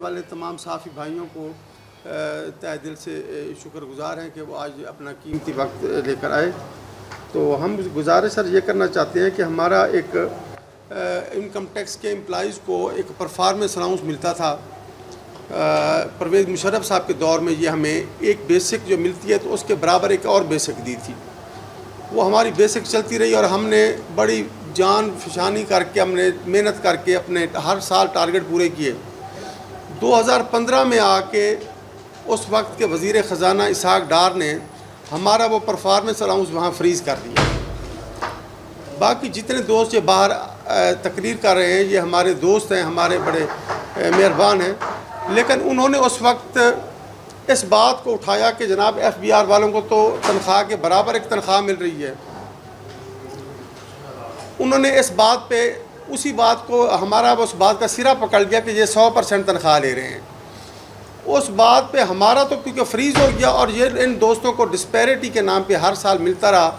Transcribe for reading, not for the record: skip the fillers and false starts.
والے تمام صحافی بھائیوں کو تہ دل سے شکر گزار ہیں کہ وہ آج اپنا قیمتی وقت لے کر آئے۔ تو ہم گزارش سر یہ کرنا چاہتے ہیں کہ ہمارا ایک انکم ٹیکس کے امپلائیز کو ایک پرفارمنس الاؤنس ملتا تھا پرویز مشرف صاحب کے دور میں، یہ ہمیں ایک بیسک جو ملتی ہے تو اس کے برابر ایک اور بیسک دی تھی۔ وہ ہماری بیسک چلتی رہی اور ہم نے بڑی جان فشانی کر کے، ہم نے محنت کر کے اپنے ہر سال ٹارگٹ پورے کیے۔ 2015 میں آ کے اس وقت کے وزیر خزانہ اسحاق ڈار نے ہمارا وہ پرفارمنس الاؤنس وہاں فریز کر دیا۔ باقی جتنے دوست یہ باہر تقریر کر رہے ہیں یہ ہمارے دوست ہیں، ہمارے بڑے مہربان ہیں، لیکن انہوں نے اس وقت اس بات کو اٹھایا کہ جناب ایف بی آر والوں کو تو تنخواہ کے برابر ایک تنخواہ مل رہی ہے۔ انہوں نے اس بات پہ اسی بات کو ہمارا اس بات کا سرا پکڑ گیا کہ یہ 100% تنخواہ لے رہے ہیں۔ اس بات پہ ہمارا تو کیونکہ فریز ہو گیا اور یہ ان دوستوں کو ڈسپیرٹی کے نام پہ ہر سال ملتا رہا۔